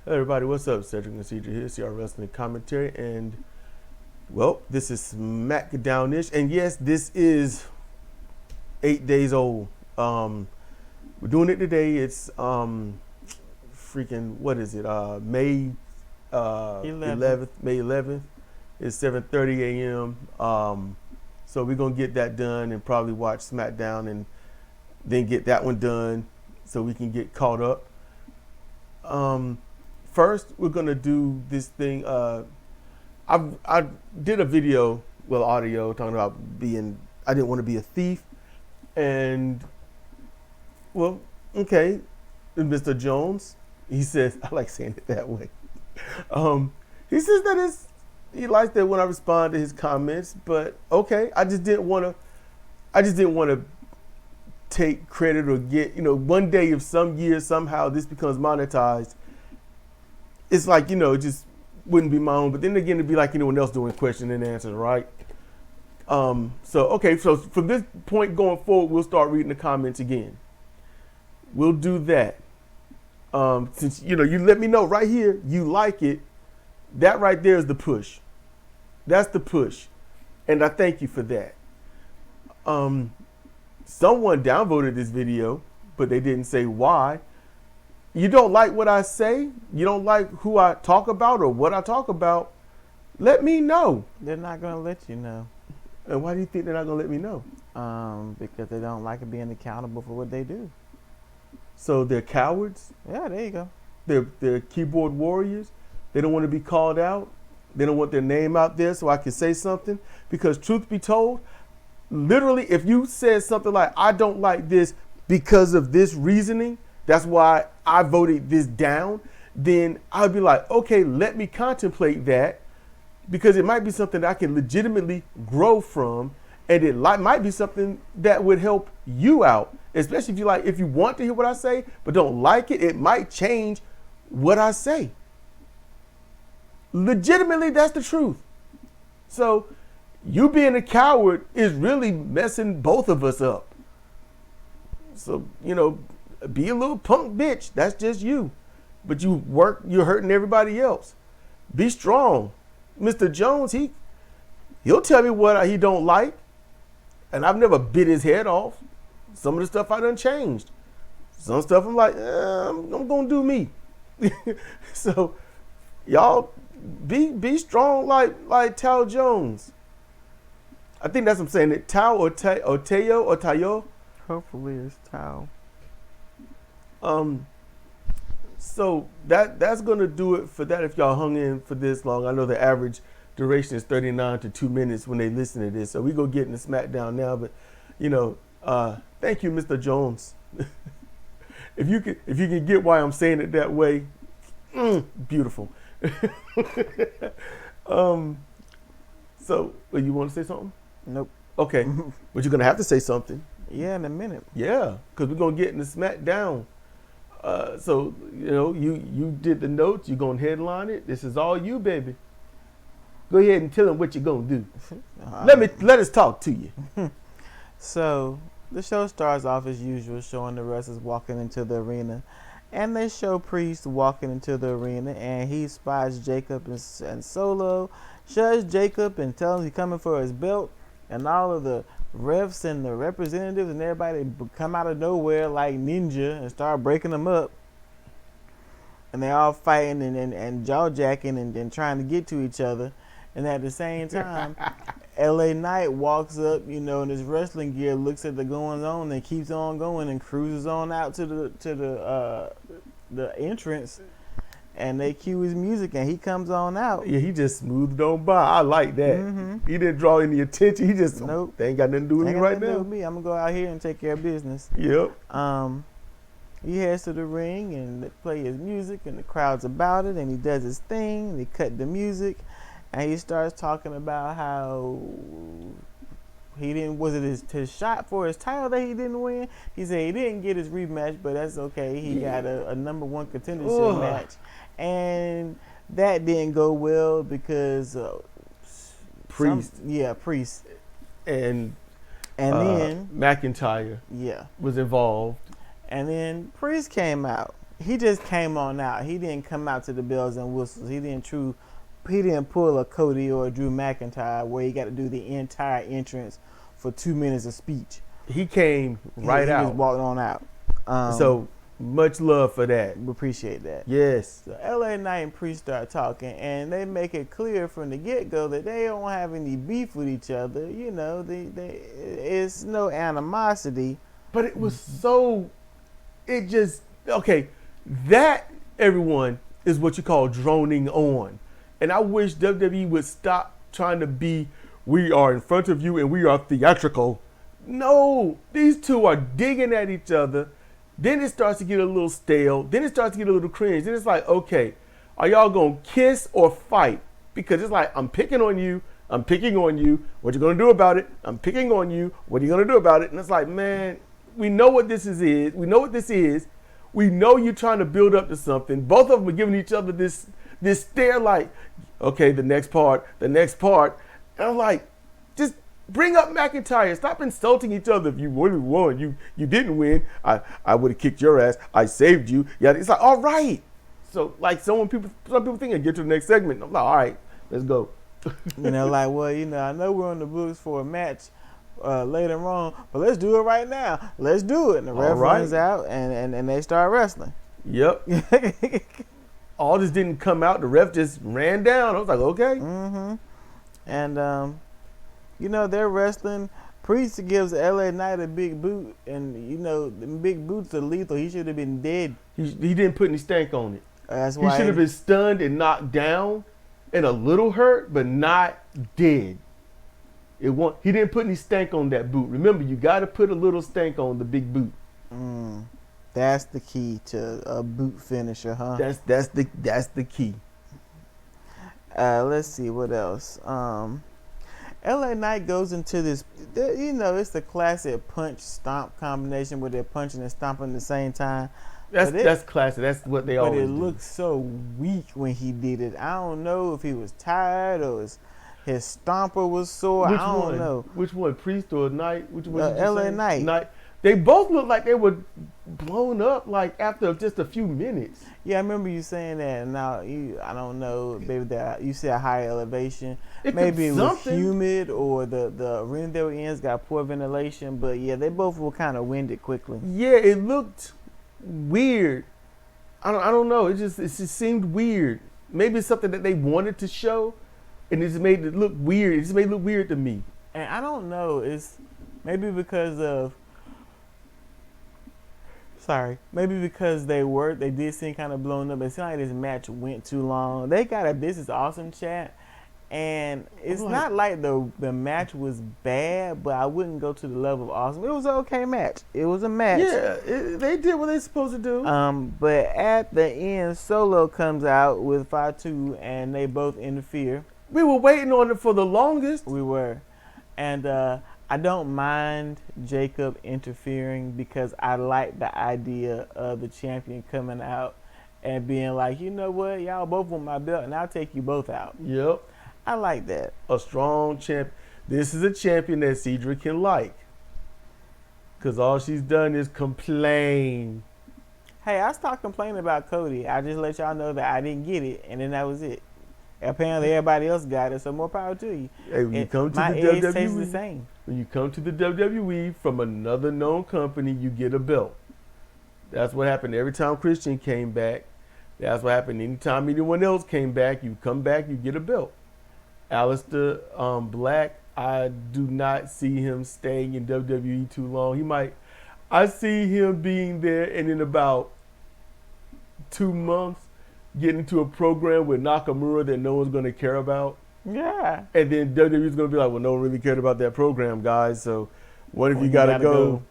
Hey everybody, what's up? Cedric and CJ here, CR Wrestling Commentary, and well, this is SmackDownish, and yes, this is 8 days old. We're doing it today. It's freaking what is it? May 11th. May 11th. It's 7:30 a.m. So we're gonna get that done and probably watch SmackDown and then get that one done so we can get caught up. First, we're gonna do this thing. I did a video, well, audio, talking about I didn't want to be a thief, and well, okay, and Mr. Jones, he says, I like saying it that way. He says that he likes that when I respond to his comments, but okay, I just didn't want to take credit or get, one day if some year somehow this becomes monetized, it's like, it just wouldn't be my own. But then again, it'd be like anyone else doing question and answers, right? So from this point going forward, we'll start reading the comments again. We'll do that. Since, you let me know right here, you like it. That right there is the push. That's the push. And I thank you for that. Someone downvoted this video, but they didn't say why. You don't like what I say? You don't like who I talk about or what I talk about? Let me know. They're not going to let you know. And why do you think they're not going to let me know? Because they don't like being accountable for what they do. So they're cowards? Yeah, there you go. They're keyboard warriors? They don't want to be called out? They don't want their name out there so I can say something? Because truth be told, literally, if you said something like, I don't like this because of this reasoning, that's why I voted this down, then I'd be like, okay, let me contemplate that, because it might be something that I can legitimately grow from, and it might be something that would help you out, especially if you want to hear what I say but don't like it. It might change what I say. Legitimately, that's the truth. So you being a coward is really messing both of us up. So, be a little punk bitch. That's just you. But you're hurting everybody else. Be strong. Mr. Jones, he'll tell me what he don't like. And I've never bit his head off. Some of the stuff I done changed. Some stuff I'm like, I'm gonna do me. So y'all be strong like Tao Jones. I think that's what I'm saying. It Tao or Teo or Tayo. Hopefully it's Tao. So that's gonna do it for that. If y'all hung in for this long, I know the average duration is 39 to 2 minutes when they listen to this. So we go get into SmackDown now, but thank you, Mr. Jones. if you can get why I'm saying it that way, beautiful. So you want to say something? Nope. Okay, but you're gonna have to say something. Yeah, in a minute. Yeah, because we're gonna get into SmackDown. So you did the notes. You're gonna headline it. This is all you, baby. Go ahead and tell them what you're gonna do. Let us talk to you. So the show starts off as usual, showing the wrestlers walking into the arena, and they show Priest walking into the arena, and he spies Jacob and Solo, shoves Jacob and tells him he's coming for his belt, and all of the refs and the representatives and everybody come out of nowhere like ninja and start breaking them up, and they're all fighting and jaw-jacking and trying to get to each other. And at the same time, LA Knight walks up, in his wrestling gear, looks at the goings on and keeps on going and cruises on out to the entrance, and they cue his music and he comes on out. Yeah, he just smoothed on by. I like that. Mm-hmm. He didn't draw any attention. He just They ain't got nothing to do with me right now. I'm gonna go out here and take care of business. Yep. He heads to the ring and they play his music and the crowd's about it, and he does his thing and they cut the music. And he starts talking about how was it his shot for his title that he didn't win? He said he didn't get his rematch, but that's okay. He got a number one contendership match. And that didn't go well because Priest. Priest. And then McIntyre was involved. And then Priest came out. he just came on out. He didn't come out to the bells and whistles. He didn't pull a Cody or a Drew McIntyre where he got to do the entire entrance for 2 minutes of speech. He came right he out. He just walked on out. So much love for that. We appreciate that. Yes. So LA Knight and Priest start talking, and they make it clear from the get-go that they don't have any beef with each other. You know, it's no animosity. But it was so, it just, okay, that, everyone, is what you call droning on. And I wish WWE would stop trying to be, we are in front of you and we are theatrical. No, these two are digging at each other. Then it starts to get a little stale. Then it starts to get a little cringe. Then it's like, okay, are y'all going to kiss or fight? Because it's like, I'm picking on you. I'm picking on you. What you going to do about it? I'm picking on you. What are you going to do about it? And it's like, man, we know what this is. We know what this is. We know you're trying to build up to something. Both of them are giving each other this stare like, okay, the next part. And I'm like, just bring up McIntyre. Stop insulting each other. If you really won, you didn't win. I would have kicked your ass. I saved you. Yeah, it's like, all right. So like some people think I get to the next segment. I'm like, all right, let's go. You know, like, well, you know, I know we're on the books for a match later on, but let's do it right now. Let's do it. And the ref runs out, and they start wrestling. Yep. All this didn't come out. The ref just ran down. I was like, okay. Mm-hmm. And you know, they're wrestling. Priest gives LA Knight a big boot, and you know, the big boots are lethal. He should have been dead. He didn't put any stank on it. That's why he should have been stunned and knocked down and a little hurt, but not dead. He didn't put any stank on that boot. Remember, you got to put a little stank on the big boot. That's the key to a boot finisher, huh? That's the key. Let's see what else. LA Knight goes into this, you know, it's the classic punch stomp combination where they're punching and stomping at the same time. That's classic. That's what they always do. But it looked so weak when he did it. I don't know if he was tired or his stomper was sore. I don't know. Which one, Priest or Knight? Which one? LA Knight. They both looked like they were blown up like after just a few minutes. Yeah, I remember you saying that. Now, I don't know, maybe that you said high elevation. Maybe it was humid or the arena they were in got poor ventilation. But yeah, they both were kind of winded quickly. Yeah, it looked weird. I don't know. It just seemed weird. Maybe it's something that they wanted to show, and it just made it look weird. It just made it look weird to me. And I don't know. It's maybe because of. Sorry. Maybe because they did seem kind of blown up. It seemed like this match went too long. They got a "This is awesome" chat, and it's not like the match was bad, but I wouldn't go to the level of awesome. It was an okay match. It was a match. Yeah, they did what they're supposed to do. But at the end, Solo comes out with Fatu, and they both interfere. We were waiting on it for the longest. We were, and I don't mind Jacob interfering because I like the idea of the champion coming out and being like, you know what, y'all both want my belt and I'll take you both out. Yep. I like that. A strong champion. This is a champion that Cedric can like. Because all she's done is complain. Hey, I stopped complaining about Cody. I just let y'all know that I didn't get it, and then that was it. Apparently everybody else got it, so more power to you. Hey, when you come to the WWE, tastes the same. When you come to the WWE from another known company, you get a belt. That's what happened every time Christian came back. That's what happened anytime anyone else came back. You come back, you get a belt. Aleister Black, I do not see him staying in WWE too long. I see him being there, and in about 2 months, getting into a program with Nakamura that no one's going to care about. Yeah. And then WWE's going to be like, well, no one really cared about that program, guys. So what if you got to go?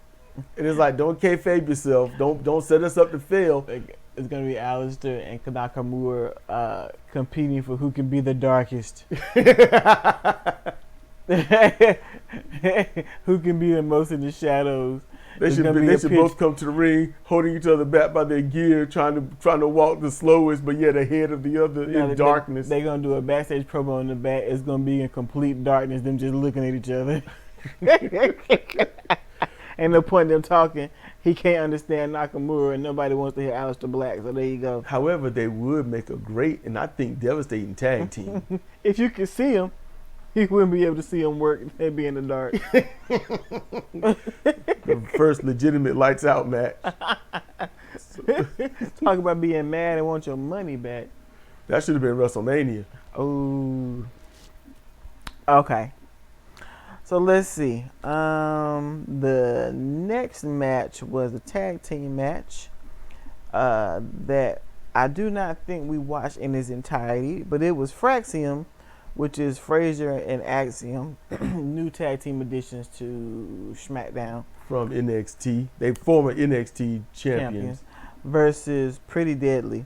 And it's like, don't kayfabe yourself. Don't set us up to fail. It's going to be Aleister and Nakamura competing for who can be the darkest. Who can be the most in the shadows. They should both come to the ring, holding each other back by their gear, trying to walk the slowest, but yet ahead of the other in darkness. They're gonna do a backstage promo in the back. It's gonna be in complete darkness. Them just looking at each other. Ain't no point in them talking. he can't understand Nakamura, and nobody wants to hear Aleister Black. So there you go. However, they would make a great and I think devastating tag team. If you could see him, he wouldn't be able to see him work. They'd be in the dark. The first legitimate lights out match. Talk about being mad and want your money back. That should have been WrestleMania. Oh. Okay. So let's see. The next match was a tag team match that I do not think we watched in its entirety, but it was Fraxium, which is Frazier and Axiom, new tag team additions to SmackDown. From NXT. They former NXT champions. Versus Pretty Deadly.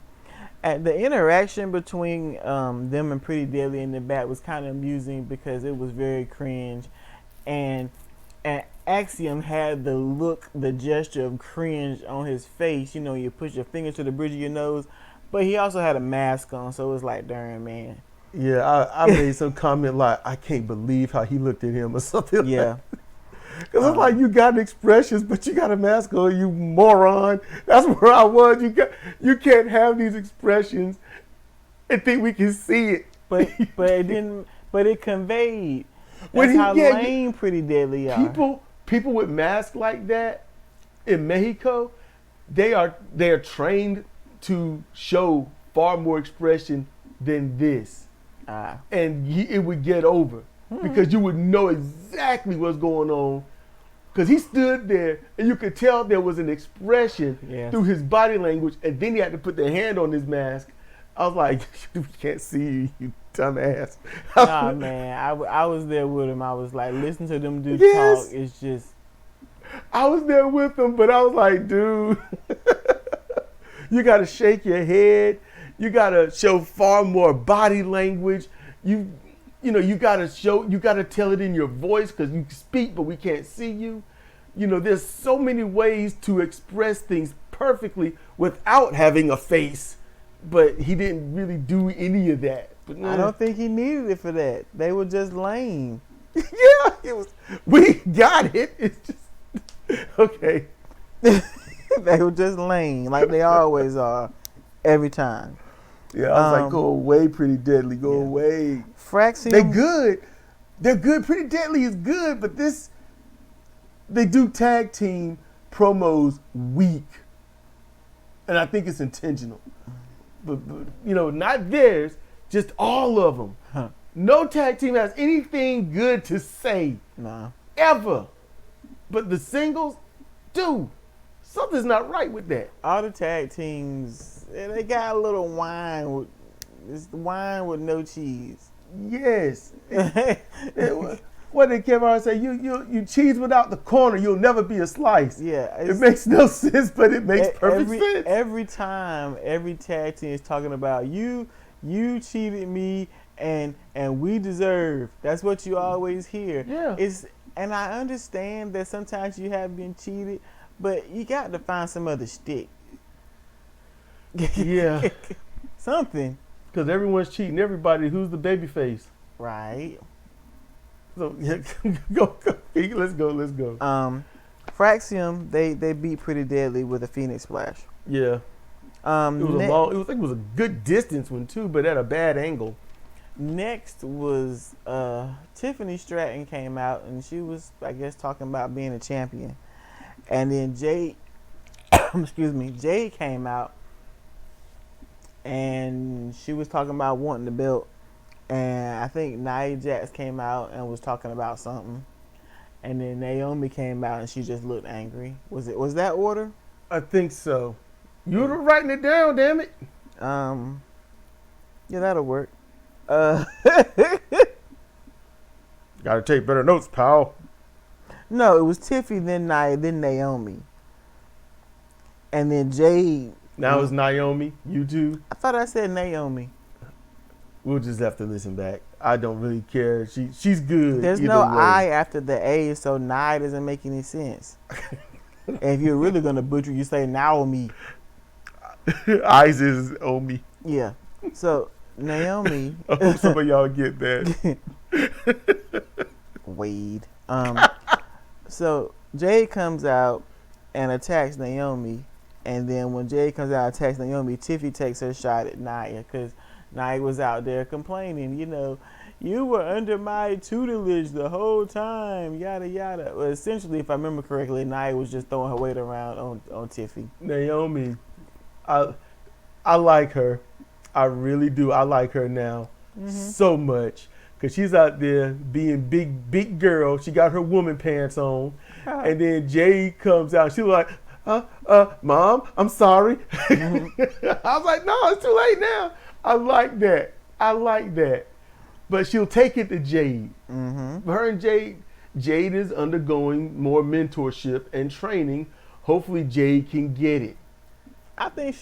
And the interaction between them and Pretty Deadly in the back was kind of amusing because it was very cringe. And Axiom had the look, the gesture of cringe on his face. You know, you push your finger to the bridge of your nose. But he also had a mask on, so it was like, darn, man. Yeah, I made some comment like, I can't believe how he looked at him or something like that. Because it's like, you got expressions, but you got a mask on, you moron. That's where I was. You can't have these expressions and think we can see it. But it conveyed. That's how lame Pretty Deadly are. People with masks like that in Mexico, they are trained to show far more expression than this. And it would get over. Because you would know exactly what's going on. Because he stood there and you could tell there was an expression through his body language, and then he had to put the hand on his mask. I was like, we can't see you, you dumbass. Nah, man, I was there with him. I was like, listen to them dudes talk. It's just. I was there with him, but I was like, dude, you got to shake your head. You got to show far more body language. You know, you gotta tell it in your voice because you speak, but we can't see you. You know, there's so many ways to express things perfectly without having a face, but he didn't really do any of that. But I don't think he needed it for that. They were just lame. Yeah, we got it. It's just, okay. They were just lame, like they always are, every time. Yeah, I was like, go away, Pretty Deadly, go away. Fraxium. They're good. They're good. Pretty Deadly is good, but they do tag team promos weak. And I think it's intentional. But you know, not theirs, just all of them. Huh. No tag team has anything good to say. Nah. Ever. But the singles, dude, something's not right with that. All the tag teams, they got a little wine. It's the wine with no cheese. Yes. What did Kevin Hart say? You cheese without the corner, you'll never be a slice. Yeah. It makes no sense, but it makes perfect sense. Every time, every tag team is talking about you cheated me and we deserve. That's what you always hear. Yeah. And I understand that sometimes you have been cheated, but you got to find some other shtick. Yeah. Something. Because everyone's cheating everybody. Who's the baby face? Right. So yeah, go. Let's go. Fraxium, they beat Pretty Deadly with a Phoenix Splash. Yeah. It was a good distance one too, but at a bad angle. Next was Tiffany Stratton came out and she was, I guess, talking about being a champion. And then Jade came out and she was talking about wanting the belt. And I think Nia Jax came out and was talking about something. And then Naomi came out and she just looked angry. Was that order? I think so. You were writing it down, damn it. Yeah, that'll work. Gotta take better notes, pal. No, it was Tiffy, then Nia, then Naomi. And then Jade. Now it's Naomi, you two. I thought I said Naomi. We'll just have to listen back. I don't really care. She's good. There's no I after the A, so Nia doesn't make any sense. And if you're really gonna butcher, you say Naomi. Eyes is Omi. Yeah. So Naomi. I hope some of y'all get that. Wade. So Jade comes out and attacks Naomi. And then when Jade comes out and attacks Naomi, Tiffy takes her shot at Nia because Nia was out there complaining, you were under my tutelage the whole time, yada yada. Well, essentially, if I remember correctly, Nia was just throwing her weight around on Tiffy. Naomi, I like her. I really do. I like her now so much because she's out there being big girl. She got her woman pants on, and then Jade comes out. She was like, Mom, I'm sorry. I was like, no, it's too late now. I like that. But she'll take it to Jade. Her and Jade is undergoing more mentorship and training. Hopefully Jade can get it. I think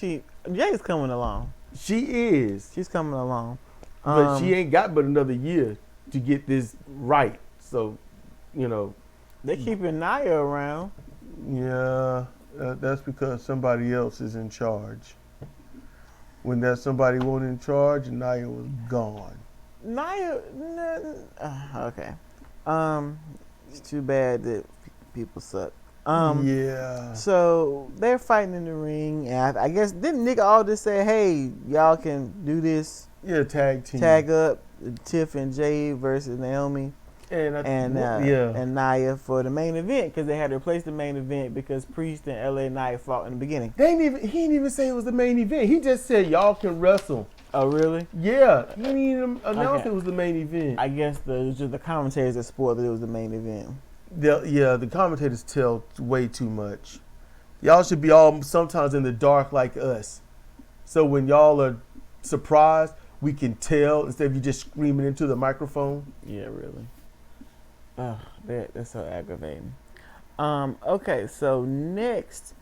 Jade's coming along. She is. She's coming along. But she ain't got but another year to get this right. So, They keeping Nia around. Yeah, that's because somebody else is in charge. When that somebody wasn't in charge, Nia was gone. Nia, okay. It's too bad that people suck. Yeah. So they're fighting in the ring, and I guess didn't Nick Aldis say, "Hey, y'all can do this? Yeah, tag team. Tag up Tiff and Jade versus Naomi and Nia for the main event because they had to replace the main event because Priest and LA Knight fought in the beginning. He didn't even say it was the main event. He just said y'all can wrestle. Oh, really? Yeah, he didn't even announce it was the main event. I guess it was just the commentators that spoiled that it was the main event. The commentators tell way too much. Y'all should be all sometimes in the dark like us. So when y'all are surprised, we can tell instead of you just screaming into the microphone. Yeah, really. Oh, that's so aggravating. Okay, so next,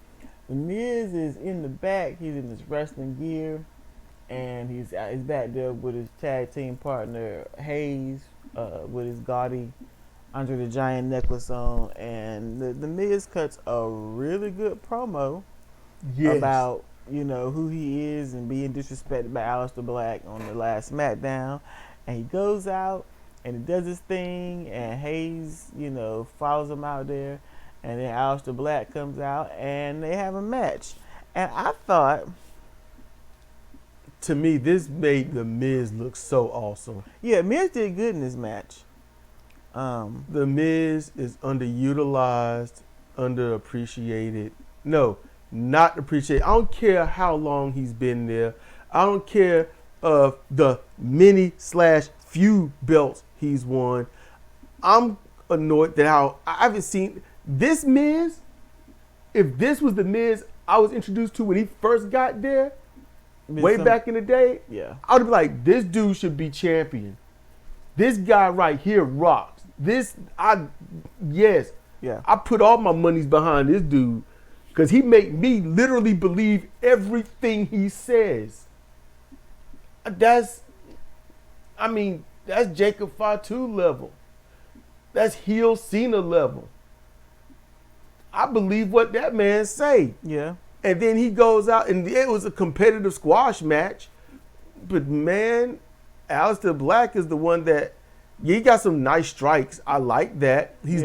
The Miz is in the back. He's in his wrestling gear, and he's back there with his tag team partner Hayes, with his gaudy Andre the Giant necklace on, and the Miz cuts a really good promo about who he is and being disrespected by Aleister Black on the last SmackDown, and he goes out and he does his thing, and Hayes follows him out there, and then Aleister Black comes out and they have a match, and I thought, to me, this made the Miz look so awesome. Yeah, Miz did good in this match. The Miz is underutilized, underappreciated. No, not appreciated. I don't care how long he's been there. I don't care of the many/few belts he's won. I'm annoyed that I haven't seen this Miz. If this was the Miz I was introduced to when he first got there, back in the day, yeah, I would be like, this dude should be champion. This guy right here rocks. I put all my monies behind this dude because he make me literally believe everything he says. That's Jacob Fatu level. That's heel Cena level. I believe what that man say. Yeah. And then he goes out, and it was a competitive squash match. But man, Aleister Black is the one that, he got some nice strikes. I like that. He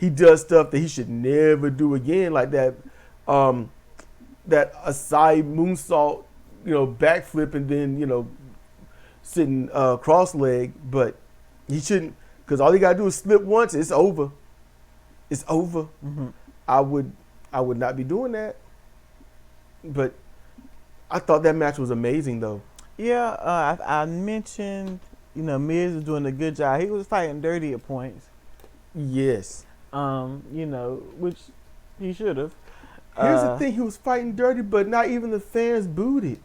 does stuff that he should never do again, like that side moonsault, backflip, and then sitting cross-legged. But he shouldn't, because all he got to do is slip once. It's over. It's over. Mm-hmm. I would not be doing that. But I thought that match was amazing, though. Yeah, I mentioned, Miz was doing a good job. He was fighting dirty at points. Yes. Which he should have. Here's the thing, he was fighting dirty, but not even the fans booed it.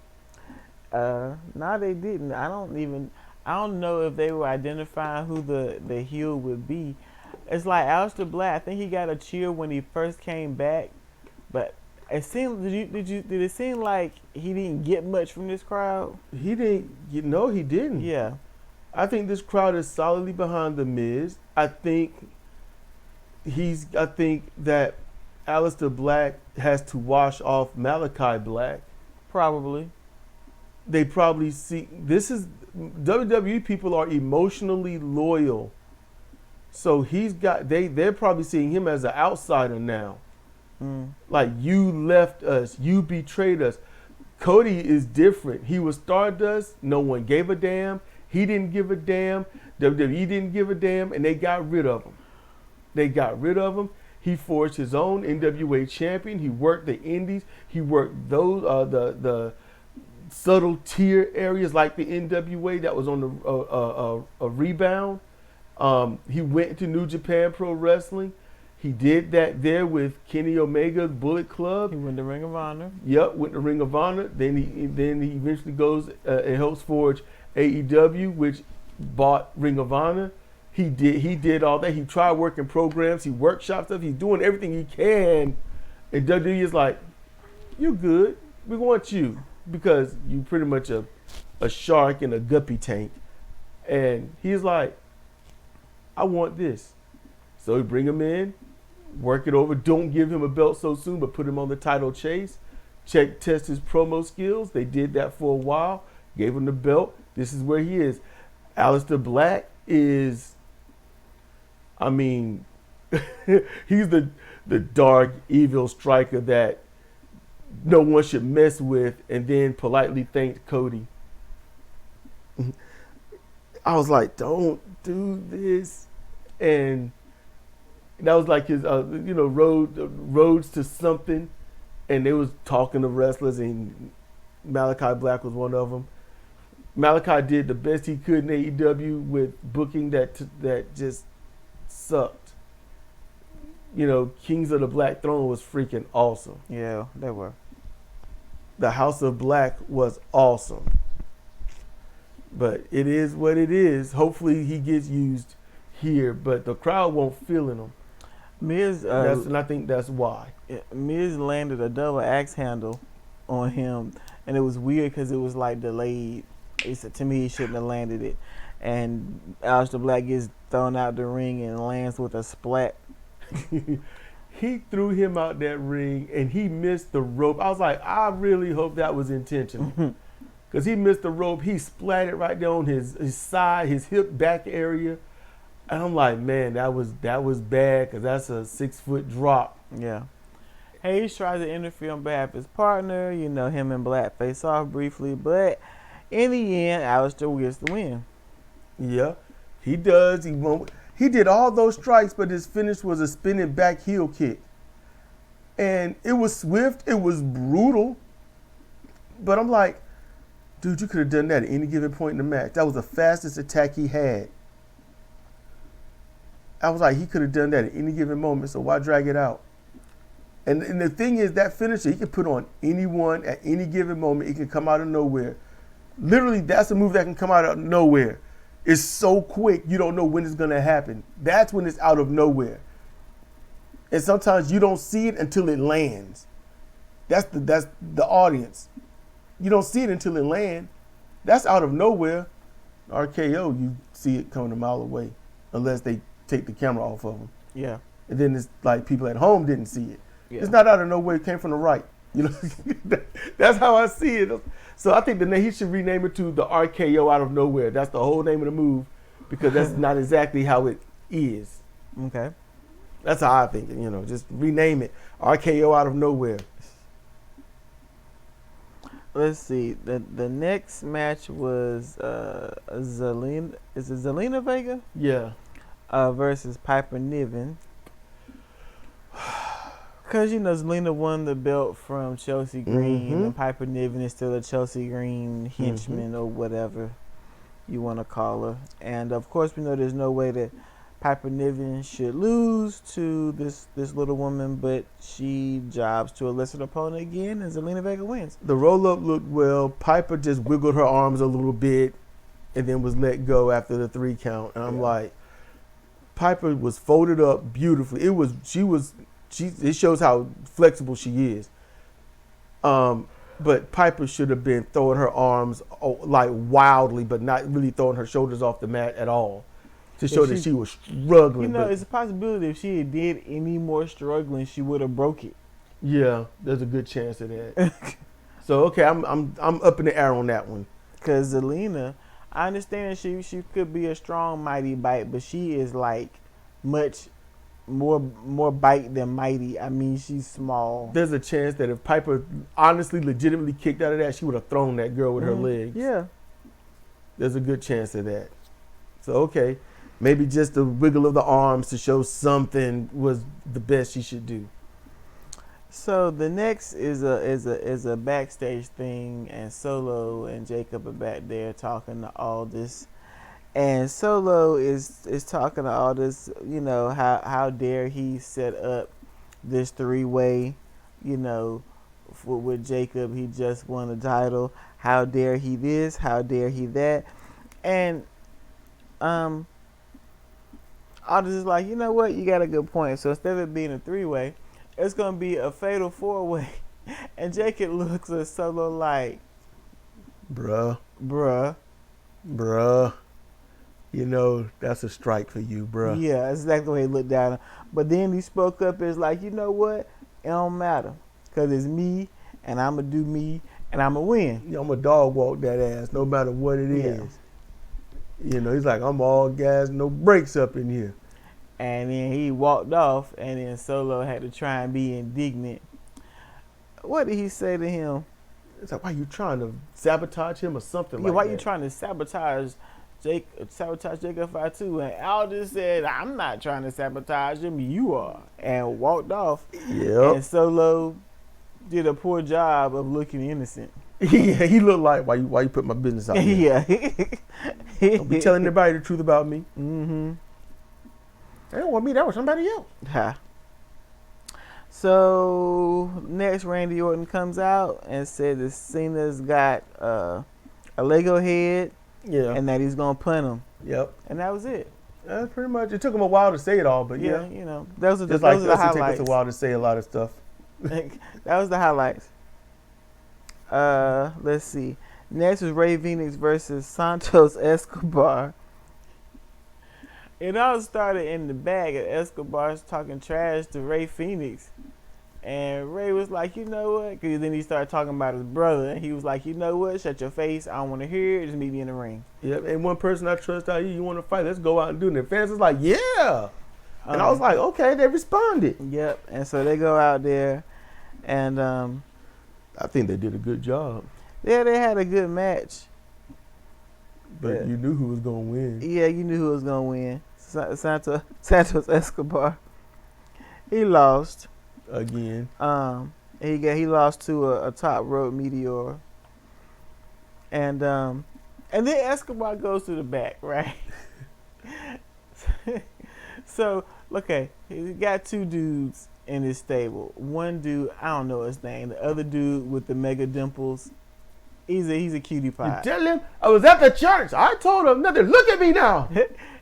No, they didn't. I don't know if they were identifying who the heel would be. It's like Aleister Black. I think he got a cheer when he first came back, but it seemed. Did it seem like he didn't get much from this crowd? He didn't. He didn't. Yeah. I think this crowd is solidly behind the Miz. I think that Aleister Black has to wash off Malachi Black. Probably. They probably see this is WWE people are emotionally loyal. So they're probably seeing him as an outsider now. Like, you left us, you betrayed us. Cody is different. He was Stardust. No one gave a damn. He didn't give a damn. WWE didn't give a damn, and they got rid of him. He forged his own NWA champion. He worked the indies. He worked those the subtle tier areas like the NWA that was on a rebound. He went to New Japan Pro Wrestling. He did that there with Kenny Omega's Bullet Club. He went to Ring of Honor. Yep, went to Ring of Honor. Then he eventually goes and helps forge AEW, which bought Ring of Honor. He did all that. He tried working programs. He workshopped stuff. He's doing everything he can. And WWE is like, you're good. We want you because you pretty much a shark in a guppy tank. And he's like, I want this. So he bring him in, work it over. Don't give him a belt so soon, but put him on the title chase. Test his promo skills. They did that for a while. Gave him the belt. This is where he is. Aleister Black is, I mean, he's the dark, evil striker that no one should mess with, and then politely thanked Cody. I was like, don't do this. And that was like his, roads to something. And they was talking to wrestlers, and Malachi Black was one of them. Malachi did the best he could in AEW with booking that just sucked. Kings of the Black Throne was freaking awesome. Yeah, they were. The House of Black was awesome. But it is what it is. Hopefully he gets used here, but the crowd won't feel in him. Miz, and I think that's why. Miz landed a double axe handle on him, and it was weird because it was like delayed. He said, to me, he shouldn't have landed it. And Aleister Black gets thrown out the ring and lands with a splat. He threw him out that ring, and he missed the rope. I was like, I really hope that was intentional. Because he missed the rope. He splatted right there on his side, his hip back area. And I'm like, man, that was bad because that's a 6-foot drop. Yeah. Hayes tries to interfere on behalf of his partner. Him and Black face off briefly. But in the end, Aleister gets the win. Yeah, he does. He did all those strikes, but his finish was a spinning back heel kick. And it was swift. It was brutal. But I'm like, dude, you could have done that at any given point in the match. That was the fastest attack he had. I was like, he could have done that at any given moment, so why drag it out? And the thing is, that finisher, he can put on anyone at any given moment. It can come out of nowhere. Literally, that's a move that can come out of nowhere. It's so quick, you don't know when it's going to happen. That's when it's out of nowhere. And sometimes you don't see it until it lands. That's the audience. You don't see it until it lands. That's out of nowhere. RKO, you see it coming a mile away, unless they take the camera off of them. Yeah. And then it's like people at home didn't see it. Yeah. It's not out of nowhere. It came from the right. That's how I see it. So I think he should rename it to the RKO out of nowhere. That's the whole name of the move, because that's not exactly how it is. Okay. That's how I think it. Just rename it RKO out of nowhere. Let's see. The next match was Zelina. Is it Zelina Vega? Yeah. Versus Piper Niven. Because, Zelina won the belt from Chelsea Green, and Piper Niven is still a Chelsea Green henchman or whatever you want to call her. And, of course, we know there's no way that Piper Niven should lose to this little woman, but she jobs to a lesser opponent again, and Zelina Vega wins. The roll-up looked well. Piper just wiggled her arms a little bit and then was let go after the 3 count. And I'm like, Piper was folded up beautifully. It shows how flexible she is. But Piper should have been throwing her arms like wildly, but not really throwing her shoulders off the mat at all, to show that she was struggling. It's a possibility if she did any more struggling, she would have broke it. Yeah, there's a good chance of that. So okay, I'm up in the air on that one. Because Zelina, I understand she could be a strong mighty bite, but she is like much more bite than mighty. I mean, she's small. There's a chance that if Piper honestly, legitimately kicked out of that, she would have thrown that girl with her legs. Yeah. There's a good chance of that. So, okay, maybe just the wiggle of the arms to show something was the best she should do. So the next is a backstage thing, and Solo and Jacob are back there talking to Aldis, and Solo is talking to Aldis. You know, how dare he set up this 3-way, you know, with Jacob. He just won the title. How dare he this? How dare he that? And Aldis is like, you know what? You got a good point. So instead of it being a 3-way, it's going to be a fatal 4-way. And Jacob looks at Solo like, Bruh. You know, that's a strike for you, bruh. Yeah, that's exactly the way he looked down. But then he spoke up and was like, you know what? It don't matter. Because it's me, and I'm going to do me, and I'm going to win. I'm going to dog walk that ass no matter what it is. You know, he's like, I'm all gas, no brakes up in here. And then he walked off, and then Solo had to try and be indignant. What did he say to him? It's like, why you trying to sabotage him or something like that? Why you trying to sabotage Jacob 52? And Aldis said, I'm not trying to sabotage him, you are. And walked off. Yep. And Solo did a poor job of looking innocent. Yeah, he looked like, why you put my business out there? Yeah. Don't be telling everybody the truth about me. Mm-hmm. They don't want me, that was somebody else. Ha. So next, Randy Orton comes out and said that Cena's got a Lego head, and that he's gonna punt him. Yep. And that was it. That's pretty much. It took him a while to say it all, but yeah, you know, those are the highlights. It take us a while to say a lot of stuff. That was the highlights. Let's see. Next was Rey Fenix versus Santos Escobar. It all started in the bag, and Escobar's talking trash to Rey Fenix. And Ray was like, you know what? Because then he started talking about his brother. And he was like, you know what? Shut your face. I don't want to hear it. Just meet me in the ring. Yep. And one person I trust out here, you want to fight? Let's go out and do it. And the fans was like, yeah. And I was like, okay. They responded. Yep. And so they go out there. And I think they did a good job. Yeah, they had a good match. But you knew who was going to win. Yeah, you knew who was going to win. Santos Escobar. He lost. Again. He lost to a top rope meteor. And then Escobar goes to the back, right? So, okay, he got two dudes in his stable. One dude, I don't know his name. The other dude with the mega dimples, he's a cutie pie. You tell him I was at the church. I told him nothing. Look at me now.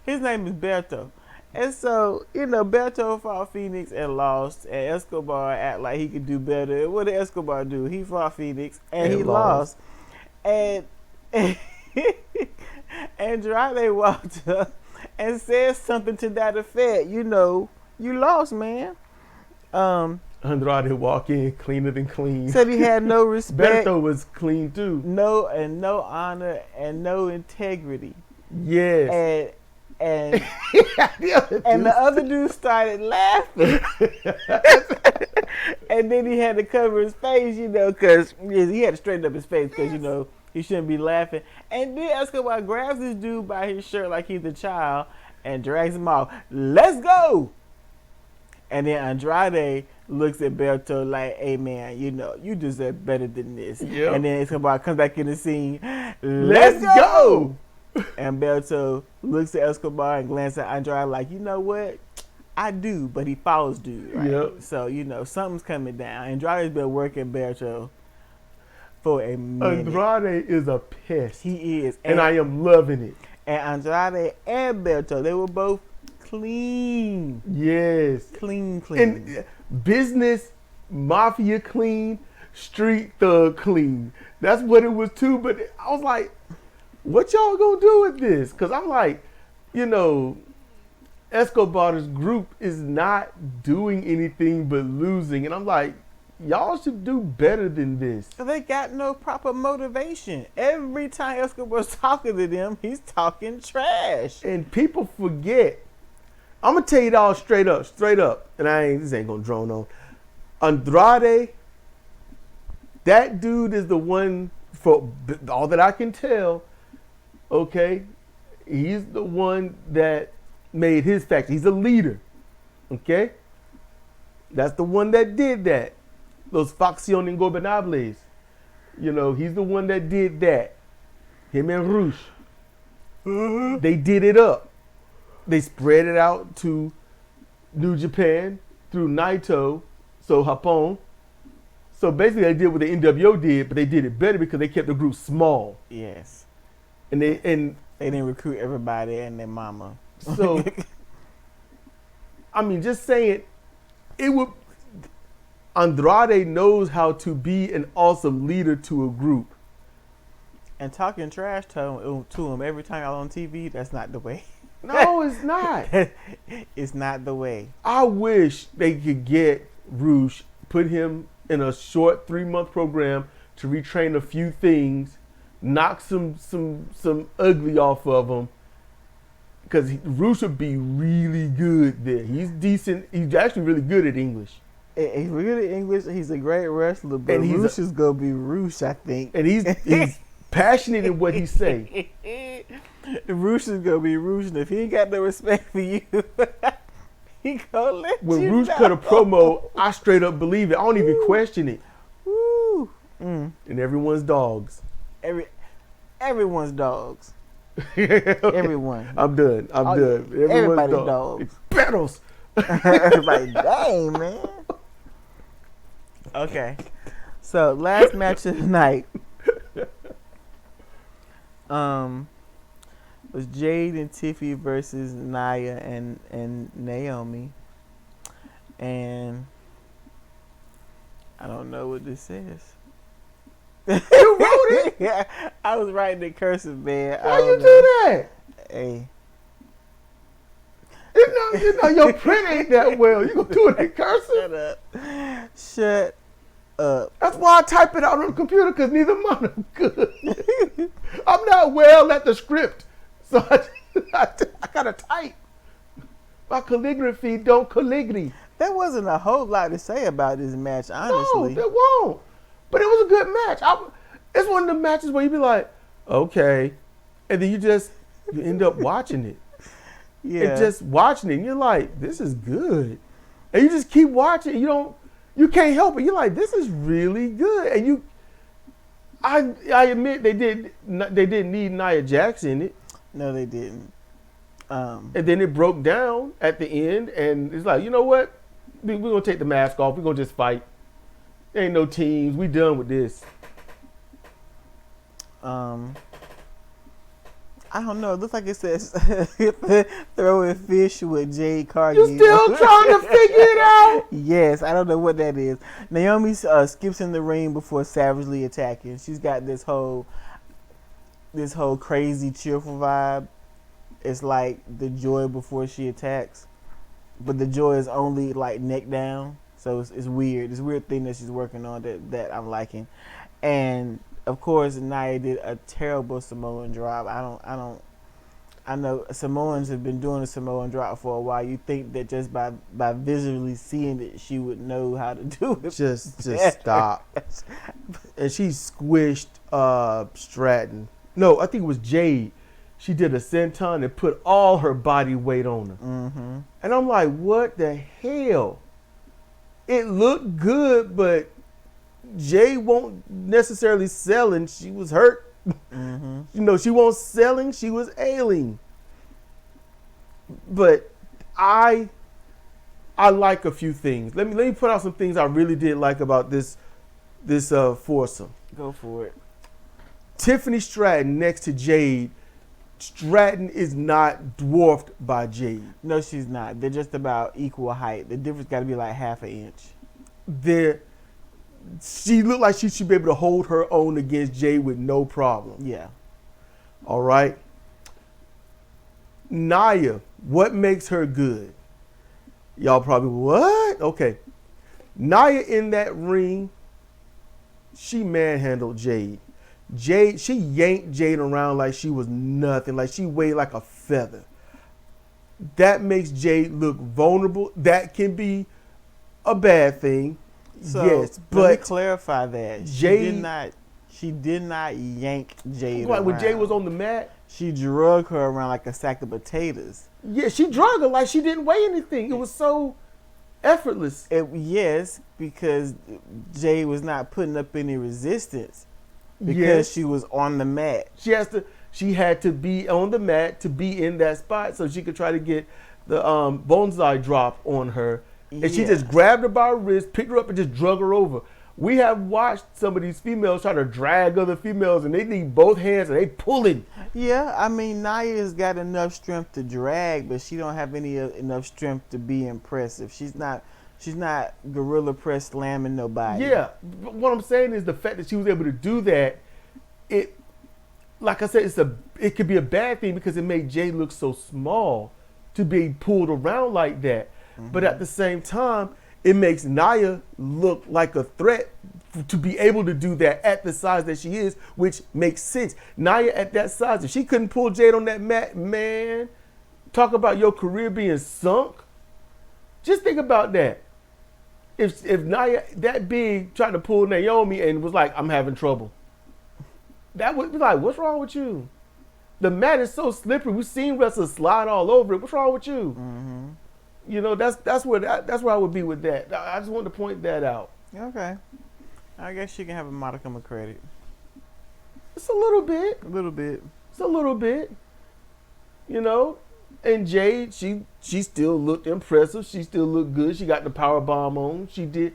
His name is Berto. And so, you know, Berto fought Phoenix and lost, and Escobar act like he could do better. What did Escobar do? He fought Phoenix and he lost. And Andrade walked up and said something to that effect. You know, you lost, man. Andrade walk in cleaner than clean. Said he had no respect. Berto was clean too. No honor and no integrity. Yes. And the other dude started laughing. And then he had to cover his face, you know, because he had to straighten up his face because, you know, he shouldn't be laughing. And then Escobar grabs this dude by his shirt like he's a child and drags him off. Let's go! And then Andrade looks at Berto like, hey, man, you know, you deserve better than this. Yep. And then Escobar comes back in the scene. Let's go! And Berto looks at Escobar and glances at Andrade like, you know what? I do, but he follows dude, right? Yep. So, you know, something's coming down. Andrade's been working Berto for a minute. Andrade is a pest. He is. And I am loving it. And Andrade and Berto, they were both clean. Yes. Clean. And business, mafia clean, street thug clean. That's what it was too. But I was like, what y'all gonna do with this? Because I'm like, you know, Escobar's group is not doing anything but losing. And I'm like, y'all should do better than this. They got no proper motivation. Every time Escobar's talking to them, he's talking trash. And people forget I'm gonna tell you it all straight up, and this ain't gonna drone on. Andrade, that dude is the one, for all that I can tell. Okay, he's the one that made his faction. He's a leader. Okay, that's the one that did that. Those facción ingobernables. You know, he's the one that did that. Him and Rush. They did it up. They spread it out to New Japan through Naito, so Japón. So basically they did what the NWO did, but they did it better because they kept the group small. Yes. And they didn't recruit everybody and their mama. So I mean, just saying, Andrade knows how to be an awesome leader to a group. And talking trash to him every time y'all on TV, that's not the way. No, it's not. It's not the way. I wish they could get Rush, put him in a short 3-month program to retrain a few things, knock some ugly off of him, because Rush would be really good there. He's decent. He's actually really good at English. He's really good at English. He's a great wrestler, but Rush is gonna be Rush, I think. And he's passionate in what he say. Rush is gonna be Rush, and if he ain't got no respect for you, he gonna let when you Rush know. cut a promo, I straight up believe it. I don't even question it. Woo. Mm. And everyone's dogs. Everyone's dogs. Okay. Everyone. I'm done. Everybody's dogs. Battles. Everybody, dang, man. Okay. So last match of the night was Jade and Tiffy versus Nia and Naomi. And I don't know what this says. You wrote it? Yeah, I was writing in cursive, man. Why you do that? Hey. You know your print ain't that well. You gonna do it in cursive? Shut up. That's why I type it out on the computer, because neither mine are good. I'm not well at the script, so I gotta type. My calligraphy don't calligraphy. There wasn't a whole lot to say about this match, honestly. No, there won't. But it was a good match. It's one of the matches where you be like, okay, and then you end up watching it. Yeah. And just watching it, and you're like, this is good. And you just keep watching. You can't help it. You're like, this is really good. And I admit they didn't need Nia Jax in it. No, they didn't. And then it broke down at the end, and it's like, you know what? We're gonna take the mask off. We're gonna just fight. There ain't no teams. We done with this. I don't know. It looks like it says throwing fish with Jade Cargill. You still trying to figure it out? Yes, I don't know what that is. Naomi skips in the ring before savagely attacking. She's got this whole crazy cheerful vibe. It's like the Joy before she attacks, but the Joy is only like neck down. So it's weird. It's a weird thing that she's working on that I'm liking. And of course, Nia did a terrible Samoan drop. I know Samoans have been doing a Samoan drop for a while. You think that just by visually seeing it, she would know how to do it. Just stop. And she squished Stratton. No, I think it was Jade. She did a senton and put all her body weight on her. Mm-hmm. And I'm like, what the hell? It looked good, but Jade won't necessarily selling. She was hurt. Mm-hmm. She won't selling. She was ailing. But I like a few things. Let me put out some things I really did like about this foursome. Go for it. Tiffany Stratton next to Jade. Stratton is not dwarfed by Jade. No, she's not. They're just about equal height. The difference got to be like half an inch. She looked like she should be able to hold her own against Jade with no problem. Yeah. All right. Nia, what makes her good? Y'all probably, what? Okay. Nia in that ring, she manhandled Jade. She yanked Jade around like she was nothing, like she weighed like a feather. that makes Jade look vulnerable. That can be a bad thing. So, yes, let me but clarify that. She did not yank Jade like around. when Jade was on the mat, she drug her around like a sack of potatoes. Yeah, she drug her like she didn't weigh anything. It was so effortless. Yes, because Jade was not putting up any resistance because she was on the mat. She had to be on the mat to be in that spot so she could try to get the bonsai drop on her. And she just grabbed her by her wrist, picked her up, and just drug her over. We have watched some of these females try to drag other females, and they need both hands, and they pulling. Yeah, I mean, Naya's got enough strength to drag, but she don't have enough strength to be impressive. She's not gorilla press slamming nobody. Yeah, but what I'm saying is the fact that she was able to do that, like I said, it could be a bad thing because it made Jay look so small to be pulled around like that. Mm-hmm. But at the same time, it makes Naya look like a threat to be able to do that at the size that she is, which makes sense. Naya at that size, if she couldn't pull Jade on that mat, man, talk about your career being sunk. Just think about that. If Naya that big tried to pull Naomi and was like, I'm having trouble, that would be like, what's wrong with you? The mat is so slippery. We've seen wrestlers slide all over it. What's wrong with you? Mm-hmm. You know, that's where I would be with that. I just wanted to point that out. Okay. I guess she can have a modicum of credit. It's a little bit. A little bit. It's a little bit. You know? And Jade, she still looked impressive. She still looked good. She got the power bomb on. She did,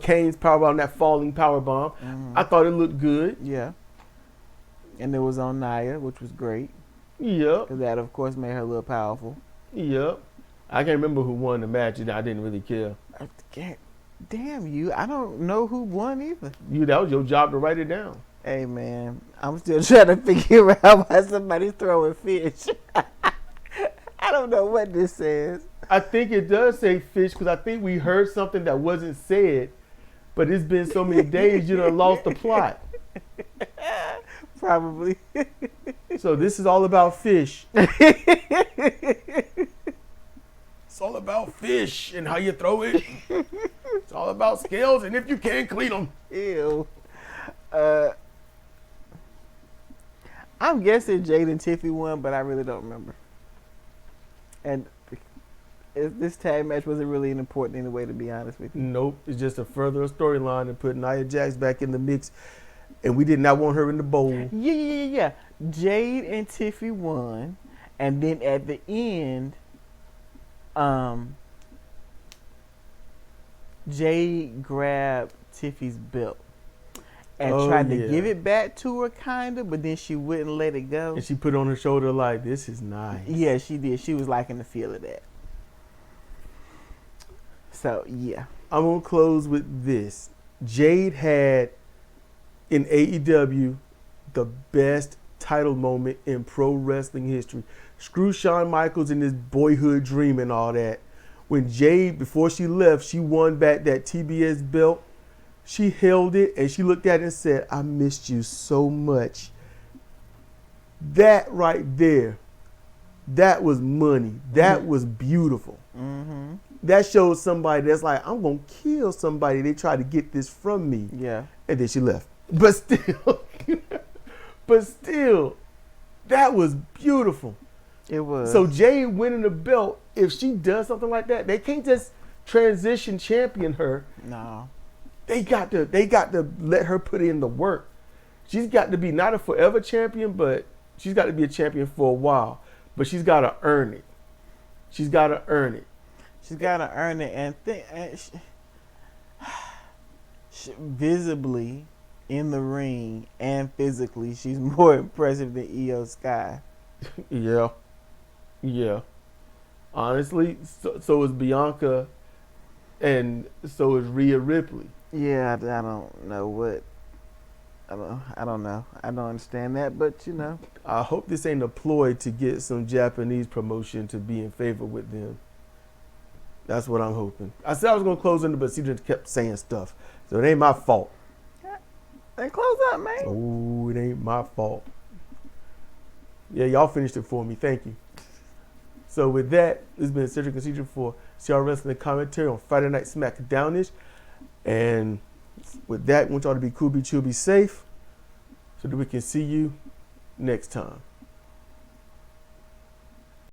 Kane's power bomb, that falling power bomb. Mm-hmm. I thought it looked good. Yeah. And it was on Nia, which was great. Yep. Because that, of course, made her look powerful. Yep. I can't remember who won the match, and I didn't really care. Damn you. I don't know who won either. That was your job to write it down. Hey, man. I'm still trying to figure out why somebody's throwing fish. I don't know what this says. I think it does say fish because I think we heard something that wasn't said, but it's been so many days you done lost the plot. Probably. So this is all about fish. It's all about fish and how you throw it. It's all about scales and if you can clean them. Ew. I'm guessing Jade and Tiffy won, but I really don't remember. And this tag match wasn't really important in a way, to be honest with you. Nope. It's just a further storyline to put Nia Jax back in the mix. And we did not want her in the bowl. Yeah. Jade and Tiffy won. And then at the end, Jade grabbed Tiffy's belt and tried to give it back to her, kind of, but then she wouldn't let it go. And she put it on her shoulder like, this is nice. Yeah, she did. She was liking the feel of that. So, yeah. I'm going to close with this. Jade had, in AEW, the best title moment in pro wrestling history. Screw Shawn Michaels and his boyhood dream and all that. When Jade, before she left, she won back that TBS belt. She held it and she looked at it and said, I missed you so much. That right there, that was money. That was beautiful. Mm-hmm. That shows somebody that's like, I'm going to kill somebody. They try to get this from me. Yeah. And then she left. But still, that was beautiful. It was. So Jade winning the belt, if she does something like that, they can't just transition champion her. No. They got to let her put in the work. She's got to be not a forever champion, but she's got to be a champion for a while. But she's got to earn it. She's got to earn it. She's got to earn it and visibly in the ring and physically, she's more impressive than Io Sky. Yeah. Honestly, so is Bianca, and so is Rhea Ripley. Yeah, I don't know what. I don't know. I don't understand that, but I hope this ain't a ploy to get some Japanese promotion to be in favor with them. That's what I'm hoping. I said I was going to close in, but she just kept saying stuff. So it ain't my fault. Then close up, man. Oh, it ain't my fault. Yeah, y'all finished it for me. Thank you. So with that, this has been a Central Procedure for CR Wrestling Commentary on Friday Night SmackDownish. And with that, I want y'all to be cool, be chill, be safe, so that we can see you next time.